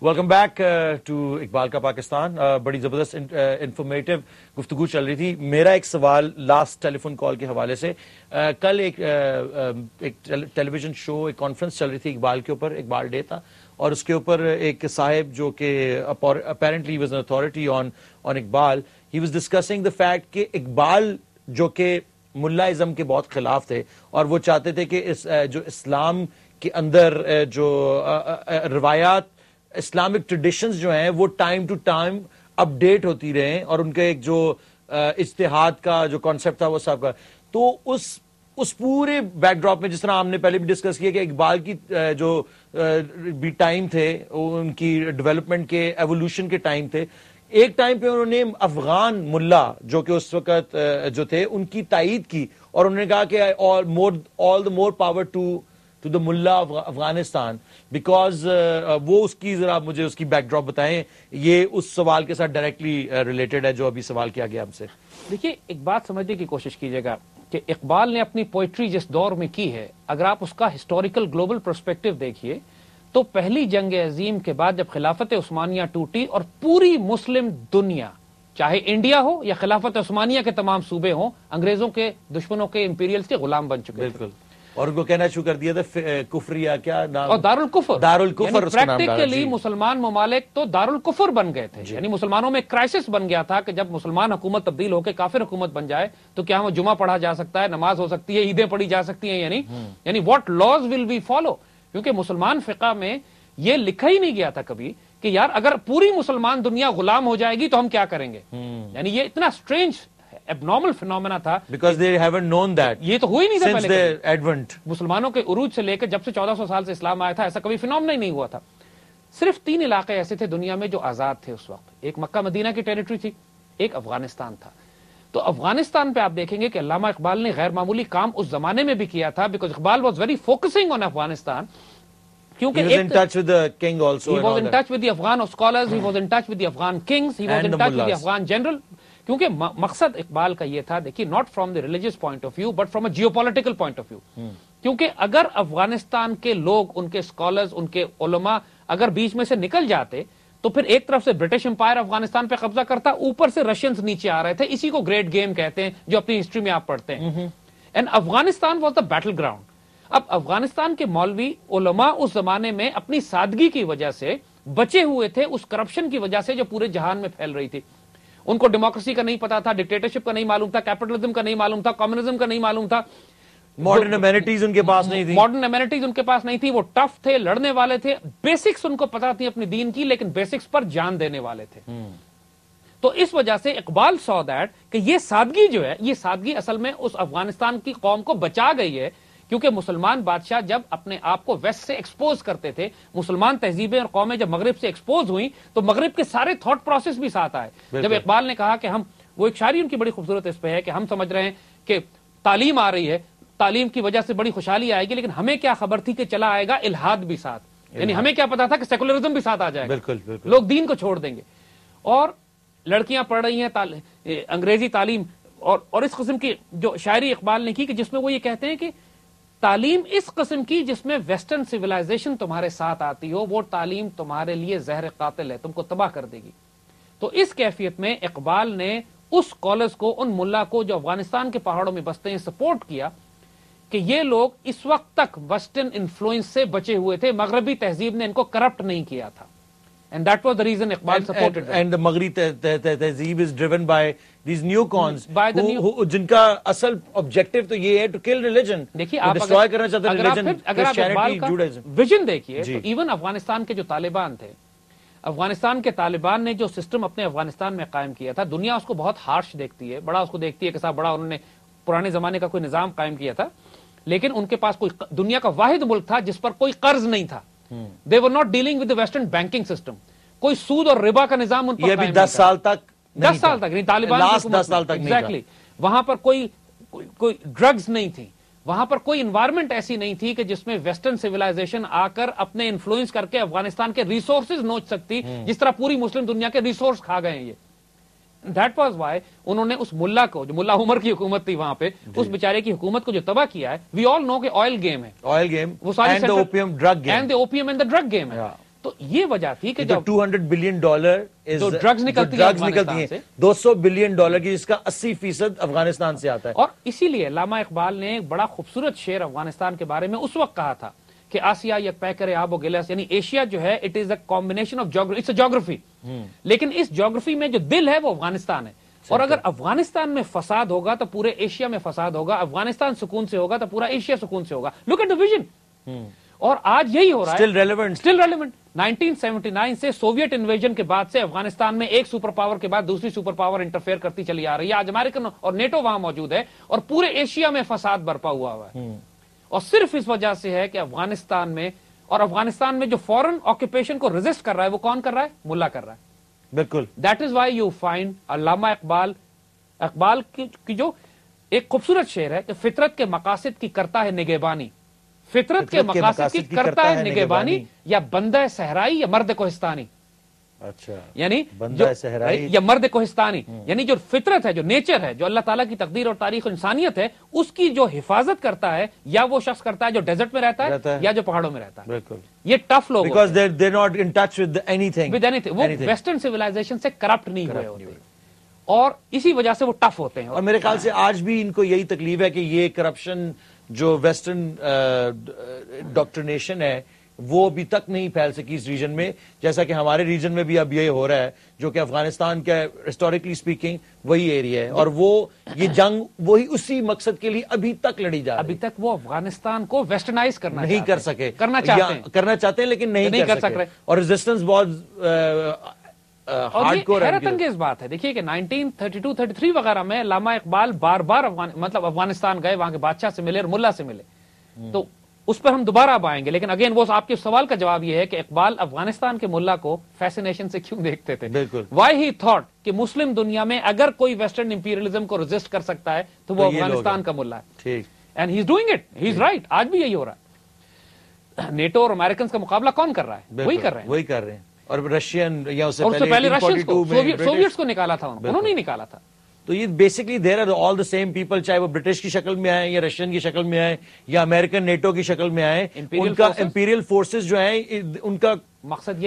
Welcome back to Iqbal کا پاکستان. بڑی زبردست انفارمیٹو گفتگو چل رہی تھی. میرا ایک سوال لاسٹ ٹیلی فون کال کے حوالے سے, کل ایک ٹیلی ویژن شو, ایک کانفرنس چل رہی تھی اقبال کے اوپر, اقبال ڈے تھا, اور اس کے اوپر ایک صاحب جو کہ apparently was an authority on Iqbal, he was discussing the fact کہ اقبال جو کہ ملا ازم کے بہت خلاف تھے, اور وہ چاہتے تھے کہ جو اسلام کے اندر جو روایات, اسلامک ٹریڈیشنز جو ہیں وہ ٹائم ٹو ٹائم اپڈیٹ ہوتی رہیں, اور ان کے ایک جو اجتہاد کا جو کانسیپٹ تھا وہ سب کا. تو اس پورے بیک ڈراپ میں, جس طرح ہم نے پہلے بھی ڈسکس کیا کہ اقبال کی جو بھی ٹائم تھے, ان کی ڈیولپمنٹ کے ایوولوشن کے ٹائم تھے, ایک ٹائم پہ انہوں نے افغان ملا جو کہ اس وقت جو تھے ان کی تائید کی, اور انہوں نے کہا کہ آل دا مور پاور ٹو دا ملا افغانستان, بیکاز وہ اس کی ذرا مجھے اس کی بیک ڈراپ بتائیں. یہ اس سوال کے ساتھ ڈائریکٹلی ریلیٹڈ ہے جو ابھی سوال کیا گیا ہم سے. دیکھیے, ایک بات سمجھنے کی کوشش کیجیے گا کہ اقبال نے اپنی پوئٹری جس دور میں کی ہے, اگر آپ اس کا ہسٹوریکل گلوبل پرسپیکٹو دیکھیے تو پہلی جنگ عظیم کے بعد جب خلافت عثمانیہ ٹوٹی اور پوری مسلم دنیا, چاہے انڈیا ہو یا خلافت عثمانیہ کے تمام صوبے ہوں, انگریزوں کے دشمنوں کے امپیریلز کے غلام بن چکے. بالکل, اور ان کو کہنا شروع کر دیا تھا کفریہ, کیا نام, اور دارالکفر. پریکٹیکلی مسلمان ممالک تو دارالکفر بن گئے تھے. یعنی مسلمانوں میں کرائسس بن گیا تھا کہ جب مسلمان حکومت تبدیل ہو کے کافر حکومت بن جائے تو کیا وہاں جمعہ پڑھا جا سکتا ہے, نماز ہو سکتی ہے, عیدیں پڑھی جا سکتی ہیں, یعنی what laws will we follow. کیونکہ مسلمان فقہ میں یہ لکھا ہی نہیں گیا تھا کبھی کہ یار اگر پوری مسلمان دنیا غلام ہو جائے گی تو ہم کیا کریں گے. یعنی یہ اتنا اسٹرینج abnormal phenomena تھا, because they haven't known that یہ تو ہوئی نہیں تھا since پہلے their advent. مسلمانوں کے عروج سے لے کے جب سے 1400 سال سے اسلام آیا تھا ایسا کبھی فینومنا ہی نہیں ہوا تھا. صرف 3 علاقے ایسے تھے دنیا میں جو آزاد تھے اس وقت. ایک مکہ مدینہ کی ٹیریٹری تھی, ایک افغانستان تھا. تو افغانستان پہ آپ دیکھیں گے کہ علامہ اقبال نے غیر معمولی کام اس زمانے میں بھی کیا تھا, because Iqbal was very focusing on Afghanistan. کیونکہ he was in touch with the king also, he was in touch with the Afghan scholars, he was in touch with the Afghan kings, he was in touch with the Afghan general. کیونکہ مقصد اقبال کا یہ تھا, دیکھیے, not from the religious point of view but from a geopolitical point of view. کیونکہ اگر افغانستان کے لوگ, ان کے اسکالرز, ان کے علماء اگر بیچ میں سے نکل جاتے تو پھر ایک طرف سے برٹش امپائر افغانستان پہ قبضہ کرتا, اوپر سے رشینز نیچے آ رہے تھے. اسی کو گریٹ گیم کہتے ہیں جو اپنی ہسٹری میں آپ پڑھتے ہیں. And Afghanistan was the battle ground. اب افغانستان کے مولوی علماء اس زمانے میں اپنی سادگی کی وجہ سے بچے ہوئے تھے اس کرپشن کی وجہ سے جو پورے جہان میں پھیل رہی تھی. ان کو ڈیموکریسی کا نہیں پتا تھا, ڈکٹیٹرشپ کا نہیں معلوم تھا, کیپٹلزم کا نہیں معلوم تھا, کمیونزم کا نہیں معلوم تھا, ماڈرن امیونٹیز ان کے پاس نہیں تھی. ماڈرن امیونٹیز ان کے پاس نہیں تھی. وہ ٹف تھے, لڑنے والے تھے, بیسکس ان کو پتا تھی اپنی دین کی, لیکن بیسکس پر جان دینے والے تھے. تو اس وجہ سے اقبال saw that کہ یہ سادگی جو ہے, یہ سادگی اصل میں اس افغانستان کی قوم کو بچا گئی ہے. کیونکہ مسلمان بادشاہ جب اپنے آپ کو ویسٹ سے ایکسپوز کرتے تھے, مسلمان تہذیبیں اور قومیں جب مغرب سے ایکسپوز ہوئیں تو مغرب کے سارے تھاٹ پروسیس بھی ساتھ آئے. جب اقبال نے کہا کہ ہم, وہ ایک شاعری ان کی بڑی خوبصورت اس پہ ہے کہ ہم سمجھ رہے ہیں کہ تعلیم آ رہی ہے, تعلیم کی وجہ سے بڑی خوشحالی آئے گی, لیکن ہمیں کیا خبر تھی کہ چلا آئے گا الہاد بھی ساتھ. یعنی ہمیں کیا پتا تھا کہ سیکولرزم بھی ساتھ آ جائے گا, لوگ دین کو چھوڑ دیں گے. اور لڑکیاں پڑھ رہی ہیں انگریزی تعلیم, اور اس قسم کی جو شاعری اقبال نے کی کہ جس میں وہ یہ کہتے ہیں کہ تعلیم اس قسم کی جس میں ویسٹرن سویلائزیشن تمہارے ساتھ آتی ہو, وہ تعلیم تمہارے لیے زہر قاتل ہے, تم کو تباہ کر دے گی. تو اس کیفیت میں اقبال نے اس اسکالرز کو, ان ملا کو جو افغانستان کے پہاڑوں میں بستے ہیں, سپورٹ کیا کہ یہ لوگ اس وقت تک ویسٹرن انفلوئنس سے بچے ہوئے تھے, مغربی تہذیب نے ان کو کرپٹ نہیں کیا تھا. And that was the reason Iqbal supported them. And the Maghri tehzeeb is driven by these new cons, جن کا اصل objective تو یہ ہے to kill religion. دیکھیے, آپ destroy کرنا چاہتے ہیں religion, اگر آپ اقبال کا ویژن دیکھیے تو ایون افغانستان کے جو طالبان تھے, افغانستان کے طالبان نے جو سسٹم اپنے افغانستان میں قائم کیا تھا, دنیا اس کو بہت ہارش دیکھتی ہے, بڑا اس کو دیکھتی ہے کہ صاحب بڑا انہوں نے پرانے زمانے کا کوئی نظام قائم کیا تھا, لیکن ان کے پاس کوئی دنیا کا واحد ملک تھا جس پر کوئی قرض نہیں تھا. They were not dealing with the Western banking system. کوئی سود اور ربا کا نظام ان پر یہ بھی 10 سال تک, 10 سال تک, طالبان لاسٹ 10 سال تک ایگزیکٹلی. وہاں پر کوئی ڈرگز نہیں تھی, وہاں پر کوئی انوائرمنٹ ایسی نہیں تھی کہ جس میں ویسٹرن سویلائزیشن آ کر اپنے انفلوئنس کر کے افغانستان کے ریسورسز نوچ سکتی, جس طرح پوری مسلم دنیا کے ریسورس کھا گئے ہیں یہ. That was why انہوں نے اس ملا کو, جو ملا عمر کی حکومت تھی وہاں پہ, اس بیچارے کی حکومت کو جو تباہ کیا ہے. وی آل نو کہ آئل گیم ہے, آئل گیم وہ ساری and the opium drug game, and the opium and the drug game ہے. تو یہ وجہ تھی کہ جب $200 بلین جو ڈرگز نکلتی ہیں سے $200 بلین کی، جس کا 80% افغانستان سے آتا ہے. اور اسی لیے علامہ اقبال نے ایک بڑا خوبصورت شعر افغانستان کے بارے میں اس وقت کہا تھا کہ آسیا یک پیکر آب و گلس، یعنی ایشیا جو ہے it is a combination of جغرافی، لیکن اس جغرافی میں جو دل ہے وہ افغانستان ہے. اور اگر افغانستان میں فساد ہوگا تو پورے ایشیا میں فساد ہوگا، افغانستان سکون سے ہوگا تو پورا ایشیا سکون سے ہوگا. Look at the vision. اور آج یہی ہو رہا ہے، اسٹل ریلیونٹ. 1979 سے سوویت انویژن کے بعد سے افغانستان میں ایک سپر پاور کے بعد دوسری سپر پاور انٹرفیئر کرتی چلی آ رہی ہے. آج امریکن اور نیٹو وہاں موجود ہے اور پورے ایشیا میں فساد برپا ہوا ہے. اور صرف اس وجہ سے ہے کہ افغانستان میں جو فورن آکوپیشن کو ریزسٹ کر رہا ہے وہ کون کر رہا ہے؟ ملا کر رہا ہے. بالکل. That is why you find علامہ اقبال کی جو ایک خوبصورت شعر ہے کہ فطرت کے مقاصد کی کرتا ہے نگہبانی، فطرت کے مقاصد کی کرتا ہے نگہبانی، یا بندہ صحرائی یا مرد کوہستانی. اچھا، یعنی بندہ صحرائی یا مرد کوہستانی، یعنی جو فطرت ہے، جو نیچر ہے، جو اللہ تعالیٰ کی تقدیر اور تاریخ انسانیت ہے، اس کی جو حفاظت کرتا ہے یا وہ شخص کرتا ہے جو ڈیزرٹ میں رہتا ہے یا جو پہاڑوں میں رہتا ہے. بالکل. یہ ٹف لوگ because they are not in touch with اینی تھنگ، وہ ویسٹرن سویلائزیشن سے کرپٹ نہیں ہوئے ہوتے اور اسی وجہ سے وہ ٹف ہوتے ہیں. اور میرے خیال سے آج بھی ان کو یہی تکلیف ہے کہ یہ کرپشن جو ویسٹرن ڈاکٹرنیشن ہے وہ ابھی تک نہیں پھیل سکی اس ریجن میں، جیسا کہ ہمارے ریجن میں بھی اب یہ ہو رہا ہے، جو کہ افغانستان کا ہسٹوریکلی سپیکنگ وہی ایریا ہے. اور وہ یہ جنگ وہی اسی مقصد کے لیے ابھی تک لڑی جا رہی ہے. ابھی تک وہ افغانستان کو ویسٹرنائز کرنا نہیں کر سکے، کرنا چاہتے ہیں لیکن نہیں کر سکے. اور ریزسٹنس بہت حیرت انگیز بات ہے. دیکھیے کہ 1932-33 وغیرہ میں علامہ اقبال بار بار افغانستان گئے، وہاں کے بادشاہ سے ملے اور ملا سے ملے. تو اس پر ہم دوبارہ اب آئیں گے، لیکن اگین وہ آپ کے سوال کا جواب یہ ہے کہ اقبال افغانستان کے ملا کو فیسینیشن سے کیوں دیکھتے تھے. بالکل. وائی ہی تھاٹ کہ مسلم دنیا میں اگر کوئی ویسٹرن امپیریلزم کو ریزسٹ کر سکتا ہے تو وہ افغانستان کا ملا ہے. ٹھیک. And he is doing it, he is right. آج بھی یہی ہو رہا ہے. نیٹو اور امریکنز کا مقابلہ کون کر رہا ہے؟ وہی کر رہے ہیں. اور رشین یا اس سے پہلے سوویٹس کو نکالا تھا، انہوں نے نکالا تھا. تو یہ basically they are all the same people, چاہے وہ برٹش کی شکل میں آئے یا رشین کی شکل میں آئے یا امریکن نیٹو کی شکل میں آئے. ان کا امپیریل فورسز جو ہیں ان کا مقصد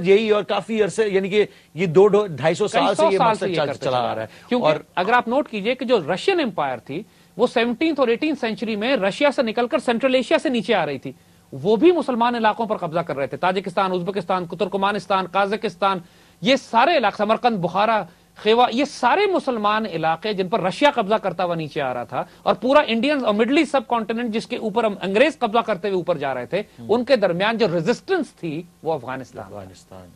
یہی، اور کافی عرصے یعنی کہ یہ 250 سال سے یہ مقصد چلا آ رہا ہے. کیونکہ اگر آپ نوٹ کیجئے کہ جو رشین امپائر تھی وہ 17th اور 18th سینچری میں رشیا سے نکل کر سینٹرل ایشیا سے نیچے آ رہی تھی. وہ بھی مسلمان علاقوں پر قبضہ کر رہے تھے. تاجکستان، ازبکستان، ترکمانستان، قازقستان، یہ سارے علاقے، سمرقند، بخارا، خیوا، یہ سارے مسلمان علاقے جن پر رشیا قبضہ کرتا ہوا نیچے آ رہا تھا، اور پورا انڈین اور مڈل ایسٹ سب کانٹیننٹ جس کے اوپر انگریز قبضہ کرتے ہوئے اوپر جا رہے تھے، ان کے درمیان جو ریزسٹنس تھی وہ افغانستان.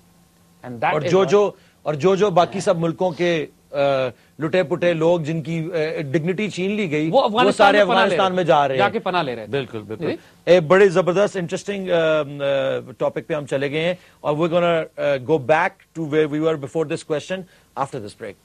اور جو باقی سب ملکوں کے لٹے پٹے لوگ جن کی ڈگنیٹی چھین لی گئی وہ سارے افغانستان میں جا رہے ہیں، جا کے پناہ لے رہے ہیں. بالکل بالکل. ایک بڑے زبردست انٹرسٹنگ ٹاپک پہ ہم چلے گئے ہیں، اور we're gonna go back to where we were before this question after this break.